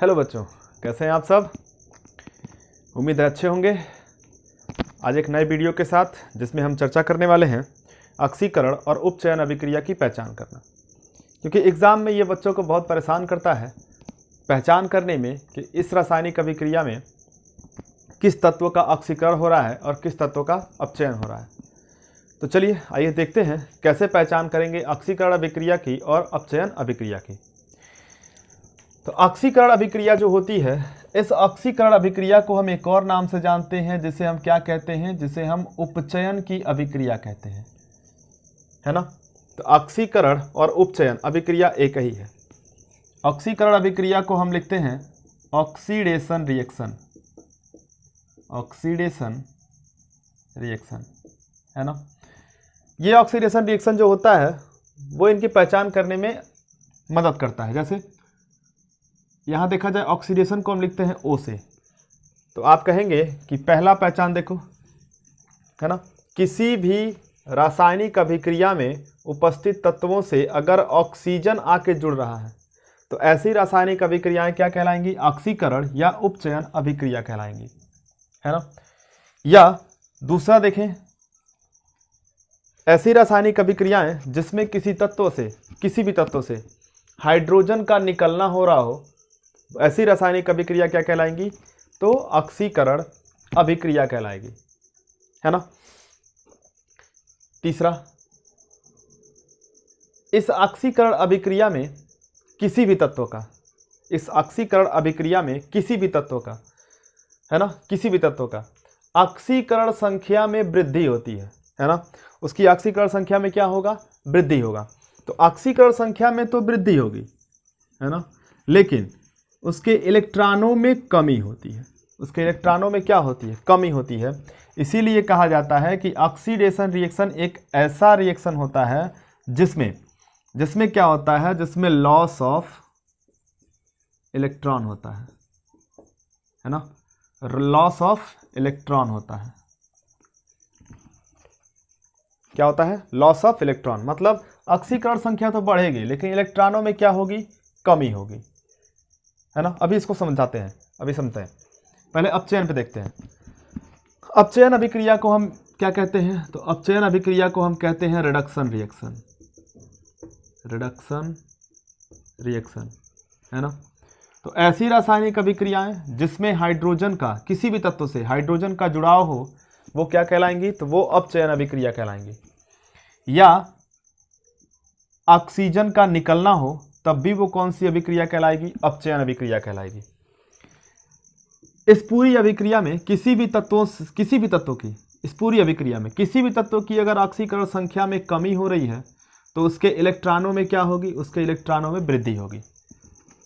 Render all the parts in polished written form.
Hello बच्चों, कैसे हैं आप सब। उम्मीद है अच्छे होंगे। आज एक नए वीडियो के साथ जिसमें हम चर्चा करने वाले हैं ऑक्सीकरण और उपचयन अभिक्रिया की पहचान करना। क्योंकि एग्ज़ाम में ये बच्चों को बहुत परेशान करता है पहचान करने में कि इस रासायनिक अभिक्रिया में किस तत्व का ऑक्सीकरण हो रहा है और किस तत्व का अपचयन हो रहा है। तो चलिए आइए देखते हैं कैसे पहचान करेंगे ऑक्सीकरण अभिक्रिया की और अपचयन अभिक्रिया की। तो ऑक्सीकरण अभिक्रिया जो होती है, इस ऑक्सीकरण अभिक्रिया को हम एक और नाम से जानते हैं जिसे हम क्या कहते हैं, जिसे हम उपचयन की अभिक्रिया कहते हैं, है ना। तो ऑक्सीकरण और उपचयन अभिक्रिया एक ही है। ऑक्सीकरण अभिक्रिया को हम लिखते हैं ऑक्सीडेशन रिएक्शन, ऑक्सीडेशन रिएक्शन, है ना। ये ऑक्सीडेशन रिएक्शन जो होता है वो इनकी पहचान करने में मदद करता है। जैसे यहाँ देखा जाए ऑक्सीडेशन को हम लिखते हैं ओ से, तो आप कहेंगे कि पहला पहचान देखो, है ना, किसी भी रासायनिक अभिक्रिया में उपस्थित तत्वों से अगर ऑक्सीजन आके जुड़ रहा है तो ऐसी रासायनिक अभिक्रियाएं क्या कहलाएंगी, ऑक्सीकरण या उपचयन अभिक्रिया कहलाएंगी, है ना। या दूसरा देखें, ऐसी रासायनिक अभिक्रियाएं जिसमें किसी भी तत्व से हाइड्रोजन का निकलना हो रहा हो, ऐसी रासायनिक अभिक्रिया क्या कहलाएंगी, तो ऑक्सीकरण अभिक्रिया कहलाएगी, है ना। तीसरा, इस ऑक्सीकरण अभिक्रिया में किसी भी तत्व का, इस ऑक्सीकरण अभिक्रिया में किसी भी तत्व का, है ना, किसी भी तत्व का ऑक्सीकरण संख्या में वृद्धि होती है ना। उसकी ऑक्सीकरण संख्या में क्या होगा, वृद्धि होगा। तो ऑक्सीकरण संख्या में तो वृद्धि होगी, है ना, लेकिन उसके इलेक्ट्रॉनों में कमी होती है। उसके इलेक्ट्रॉनों में क्या होती है, कमी होती है। इसीलिए कहा जाता है कि ऑक्सीडेशन रिएक्शन एक ऐसा रिएक्शन होता है जिसमें क्या होता है, जिसमें लॉस ऑफ इलेक्ट्रॉन होता है ना, लॉस ऑफ इलेक्ट्रॉन होता है। क्या होता है, लॉस ऑफ इलेक्ट्रॉन, मतलब ऑक्सीकरण संख्या तो बढ़ेगी लेकिन इलेक्ट्रॉनों में क्या होगी, कमी होगी, है ना। अभी इसको समझाते हैं, अभी समझते हैं। पहले अपचयन पे देखते हैं। अपचयन अभिक्रिया को हम क्या कहते हैं, तो अपचयन अभिक्रिया को हम कहते हैं रिडक्शन रिएक्शन, रिडक्शन रिएक्शन, है ना। तो ऐसी रासायनिक अभिक्रियाएं जिसमें हाइड्रोजन का, किसी भी तत्व से हाइड्रोजन का जुड़ाव हो, वो क्या कहलाएंगी, तो वो अपचयन अभिक्रिया कहलाएंगी। या ऑक्सीजन का निकलना हो तब भी वो कौन सी अभिक्रिया कहलाएगी, अपचयन अभिक्रिया कहलाएगी। इस पूरी अभिक्रिया में किसी भी तत्व की, इस पूरी अभिक्रिया में किसी भी तत्व की अगर ऑक्सीकरण संख्या में कमी हो रही है तो उसके इलेक्ट्रॉनों में क्या होगी, उसके इलेक्ट्रॉनों में वृद्धि होगी,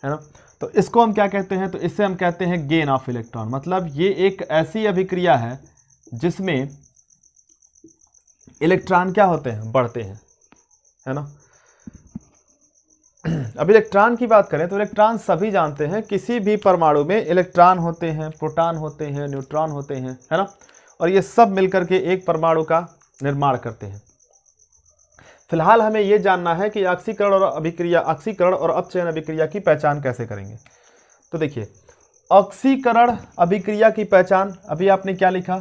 है ना। तो इसको हम क्या कहते हैं, तो इससे हम कहते हैं गेन ऑफ इलेक्ट्रॉन। मतलब ये एक ऐसी अभिक्रिया है जिसमें इलेक्ट्रॉन क्या होते हैं, बढ़ते हैं, है ना। अब इलेक्ट्रॉन की बात करें तो इलेक्ट्रॉन सभी जानते हैं, किसी भी परमाणु में इलेक्ट्रॉन होते हैं, प्रोटॉन होते हैं, न्यूट्रॉन होते हैं, है ना। और ये सब मिलकर के एक परमाणु का निर्माण करते हैं। फिलहाल हमें ये जानना है कि ऑक्सीकरण और अपचयन अभिक्रिया की पहचान कैसे करेंगे। तो देखिए, ऑक्सीकरण अभिक्रिया की पहचान, अभी आपने क्या लिखा,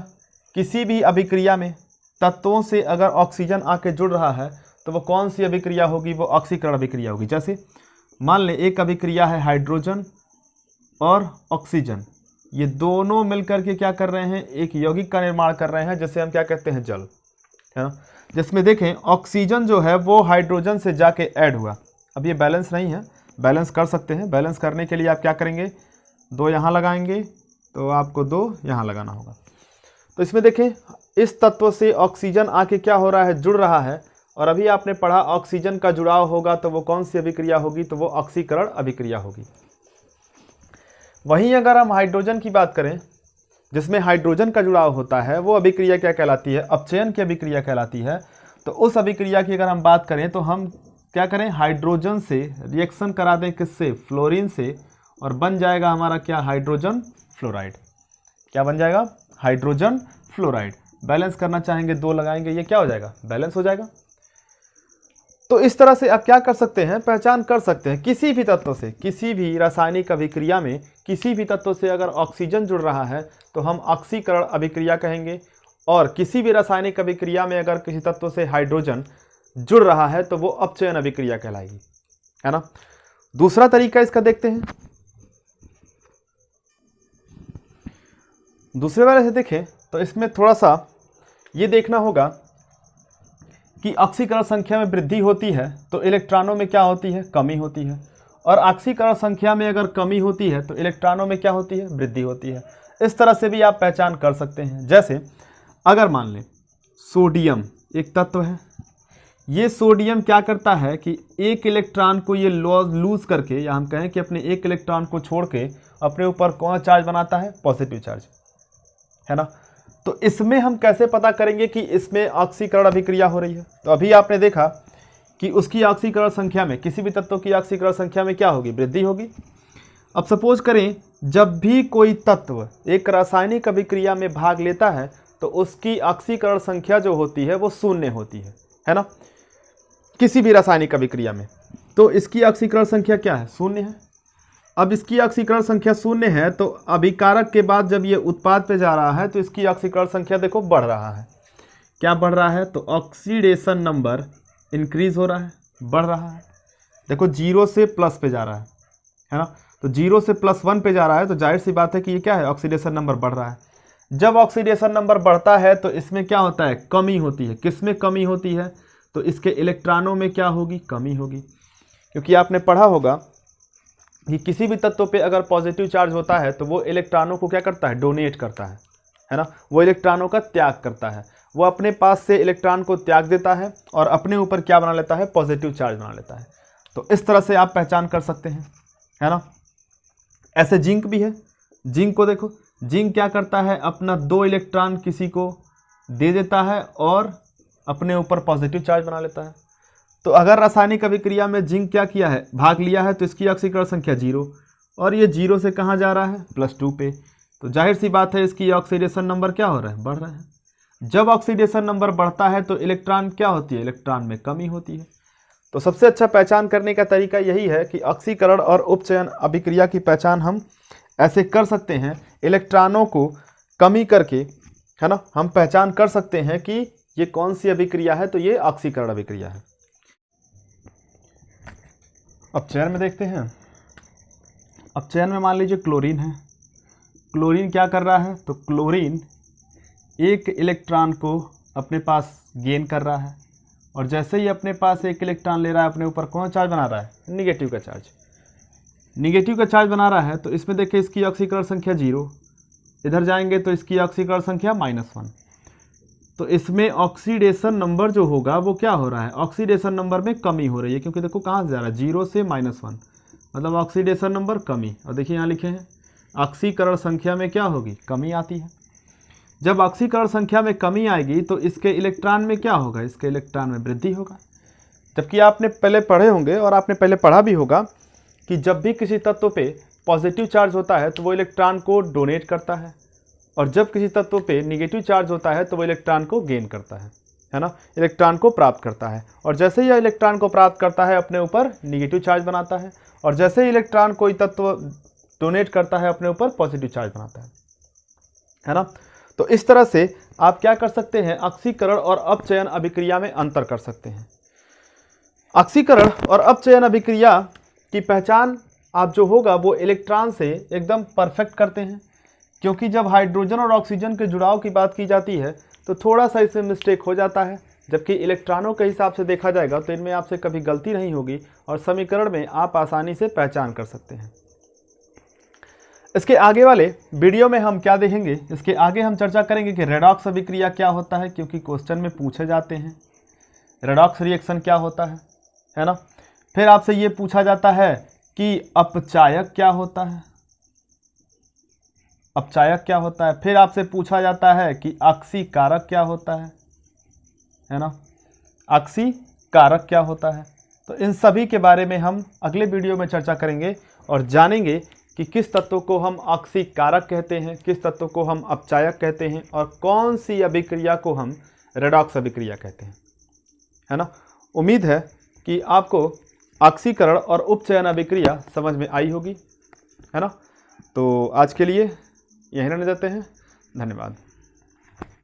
किसी भी अभिक्रिया में तत्वों से अगर ऑक्सीजन आके जुड़ रहा है तो वो कौन सी अभिक्रिया होगी, वो ऑक्सीकरण अभिक्रिया होगी। जैसे मान लें एक अभिक्रिया है हाइड्रोजन और ऑक्सीजन, ये दोनों मिलकर के क्या कर रहे हैं, एक यौगिक का निर्माण कर रहे हैं जिसे हम क्या कहते हैं, जल, है ना। जिसमें देखें ऑक्सीजन जो है वो हाइड्रोजन से जाके ऐड हुआ। अब ये बैलेंस नहीं है, बैलेंस कर सकते हैं। बैलेंस करने के लिए आप क्या करेंगे, 2 यहाँ लगाएंगे तो आपको 2 यहाँ लगाना होगा। तो इसमें देखें इस तत्व से ऑक्सीजन आके क्या हो रहा है, जुड़ रहा है। और अभी आपने पढ़ा ऑक्सीजन का जुड़ाव होगा तो वो कौन सी अभिक्रिया होगी, तो वो ऑक्सीकरण अभिक्रिया होगी। वहीं अगर हम हाइड्रोजन की बात करें जिसमें हाइड्रोजन का जुड़ाव होता है, वो अभिक्रिया क्या कहलाती है, अपचयन की अभिक्रिया कहलाती है। तो उस अभिक्रिया की अगर हम बात करें तो हम क्या करें, हाइड्रोजन से रिएक्शन करा दें, किससे, फ्लोरीन से, और बन जाएगा हमारा क्या, हाइड्रोजन फ्लोराइड। क्या बन जाएगा, हाइड्रोजन फ्लोराइड। बैलेंस करना चाहेंगे 2 लगाएंगे, ये क्या हो जाएगा, बैलेंस हो जाएगा। तो इस तरह से आप क्या कर सकते हैं, पहचान कर सकते हैं किसी भी तत्व से, किसी भी रासायनिक अभिक्रिया में किसी भी तत्व से अगर ऑक्सीजन जुड़ रहा है तो हम ऑक्सीकरण अभिक्रिया कहेंगे, और किसी भी रासायनिक अभिक्रिया में अगर किसी तत्व से हाइड्रोजन जुड़ रहा है तो वो अपचयन अभिक्रिया कहलाएगी, है ना। दूसरा तरीका इसका देखते हैं। दूसरे वाले से देखें तो इसमें थोड़ा सा ये देखना होगा कि ऑक्सीकरण संख्या में वृद्धि होती है तो इलेक्ट्रॉनों में क्या होती है, कमी होती है, और ऑक्सीकरण संख्या में अगर कमी होती है तो इलेक्ट्रॉनों में क्या होती है, वृद्धि होती है। इस तरह से भी आप पहचान कर सकते हैं। जैसे अगर मान लें सोडियम एक तत्व है, ये सोडियम क्या करता है कि एक इलेक्ट्रॉन को ये लूज करके, या हम कहें कि अपने एक इलेक्ट्रॉन को छोड़ के अपने ऊपर कौन चार्ज बनाता है, पॉजिटिव चार्ज, है ना। तो इसमें हम कैसे पता करेंगे कि इसमें ऑक्सीकरण अभिक्रिया हो रही है। तो अभी आपने देखा कि उसकी ऑक्सीकरण संख्या में, किसी भी तत्व की ऑक्सीकरण संख्या में क्या होगी, वृद्धि होगी। अब सपोज करें जब भी कोई तत्व एक रासायनिक अभिक्रिया में भाग लेता है तो उसकी ऑक्सीकरण संख्या जो होती है वो शून्य होती है ना, किसी भी रासायनिक अभिक्रिया में। तो इसकी ऑक्सीकरण संख्या क्या है, शून्य है। अब इसकी ऑक्सीकरण संख्या शून्य है तो अभिकारक के बाद जब ये उत्पाद पे जा रहा है तो इसकी ऑक्सीकरण संख्या देखो बढ़ रहा है। क्या बढ़ रहा है, तो ऑक्सीडेशन नंबर इंक्रीज हो रहा है, बढ़ रहा है। देखो 0 से प्लस पे जा रहा है ना। तो 0 से +1 पे जा रहा है तो जाहिर सी बात है कि ये क्या है, ऑक्सीडेशन नंबर बढ़ रहा है। जब ऑक्सीडेशन नंबर बढ़ता है तो इसमें क्या होता है, कमी होती है। किसमें कमी होती है, तो इसके इलेक्ट्रॉनों में क्या होगी, कमी होगी। क्योंकि आपने पढ़ा होगा कि किसी भी तत्व पे अगर पॉजिटिव चार्ज होता है तो वो इलेक्ट्रॉनों को क्या करता है, डोनेट करता है ना। वो इलेक्ट्रॉनों का त्याग करता है, वो अपने पास से इलेक्ट्रॉन को त्याग देता है और अपने ऊपर क्या बना लेता है, पॉजिटिव चार्ज बना लेता है। तो इस तरह से आप पहचान कर सकते हैं, है ना। ऐसे जिंक भी है। जिंक को देखो, जिंक क्या करता है, अपना 2 इलेक्ट्रॉन किसी को दे देता है और अपने ऊपर पॉजिटिव चार्ज बना लेता है। तो अगर रासायनिक अभिक्रिया में जिंक क्या किया है, भाग लिया है, तो इसकी ऑक्सीकरण संख्या 0, और ये 0 से कहाँ जा रहा है, +2 पे। तो जाहिर सी बात है इसकी ऑक्सीडेशन नंबर क्या हो रहा है, बढ़ रहा है। जब ऑक्सीडेशन नंबर बढ़ता है तो इलेक्ट्रॉन क्या होती है, इलेक्ट्रॉन में कमी होती है। तो सबसे अच्छा पहचान करने का तरीका यही है कि ऑक्सीकरण और उपचयन अभिक्रिया की पहचान हम ऐसे कर सकते हैं, इलेक्ट्रॉनों को कमी करके, है ना, हम पहचान कर सकते हैं कि ये कौन सी अभिक्रिया है, तो ये ऑक्सीकरण अभिक्रिया है। अपचयन में देखते हैं। अपचयन में मान लीजिए क्लोरीन है। क्लोरीन क्या कर रहा है, तो क्लोरीन एक इलेक्ट्रॉन को अपने पास गेन कर रहा है, और जैसे ही अपने पास एक इलेक्ट्रॉन ले रहा है अपने ऊपर कौन चार्ज बना रहा है, निगेटिव का चार्ज। निगेटिव का चार्ज बना रहा है तो इसमें देखिए इसकी ऑक्सीकरण संख्या 0, इधर जाएंगे तो इसकी ऑक्सीकरण संख्या -1। तो इसमें ऑक्सीडेशन नंबर जो होगा वो क्या हो रहा है, ऑक्सीडेशन नंबर में कमी हो रही है, क्योंकि देखो कहाँ से जा रहा है, 0 से -1, मतलब ऑक्सीडेशन नंबर कमी। और देखिए यहाँ लिखे हैं ऑक्सीकरण संख्या में क्या होगी, कमी आती है। जब ऑक्सीकरण संख्या में कमी आएगी तो इसके इलेक्ट्रॉन में क्या होगा, इसके इलेक्ट्रॉन में वृद्धि होगा। जबकि आपने पहले पढ़े होंगे और आपने पहले पढ़ा भी होगा कि जब भी किसी तत्व पे पॉजिटिव चार्ज होता है तो वो इलेक्ट्रॉन को डोनेट करता है, और जब किसी तत्व पे निगेटिव चार्ज होता है तो वो इलेक्ट्रॉन को गेन करता है ना, इलेक्ट्रॉन को प्राप्त करता है। और जैसे ही यह इलेक्ट्रॉन को प्राप्त करता है अपने ऊपर निगेटिव चार्ज बनाता है, और जैसे ही इलेक्ट्रॉन कोई तत्व डोनेट करता है अपने ऊपर पॉजिटिव चार्ज बनाता है ना। तो इस तरह से आप क्या कर सकते हैं, ऑक्सीकरण और अपचयन अभिक्रिया में अंतर कर सकते हैं। ऑक्सीकरण और अपचयन अभिक्रिया की पहचान आप जो होगा वो इलेक्ट्रॉन से एकदम परफेक्ट करते हैं, क्योंकि जब हाइड्रोजन और ऑक्सीजन के जुड़ाव की बात की जाती है तो थोड़ा सा इसमें मिस्टेक हो जाता है, जबकि इलेक्ट्रॉनों के हिसाब से देखा जाएगा तो इनमें आपसे कभी गलती नहीं होगी और समीकरण में आप आसानी से पहचान कर सकते हैं। इसके आगे वाले वीडियो में हम क्या देखेंगे, इसके आगे हम चर्चा करेंगे कि रेडॉक्स अभिक्रिया क्या होता है, क्योंकि क्वेश्चन में पूछे जाते हैं रेडॉक्स रिएक्शन क्या होता है ना। फिर आपसे ये पूछा जाता है कि अपचायक क्या होता है, अपचायक क्या होता है। फिर आपसे पूछा जाता है कि ऑक्सीकारक क्या होता है ना, ऑक्सीकारक क्या होता है। तो इन सभी के बारे में हम अगले वीडियो में चर्चा करेंगे और जानेंगे कि किस तत्व को हम ऑक्सीकारक कहते हैं, किस तत्व को हम अपचायक कहते हैं, और कौन सी अभिक्रिया को हम रेडॉक्स अभिक्रिया कहते हैं, है ना। उम्मीद है कि आपको ऑक्सीकरण और उपचयन अभिक्रिया समझ में आई होगी, है ना। तो आज के लिए यहीं रहने देते हैं। धन्यवाद।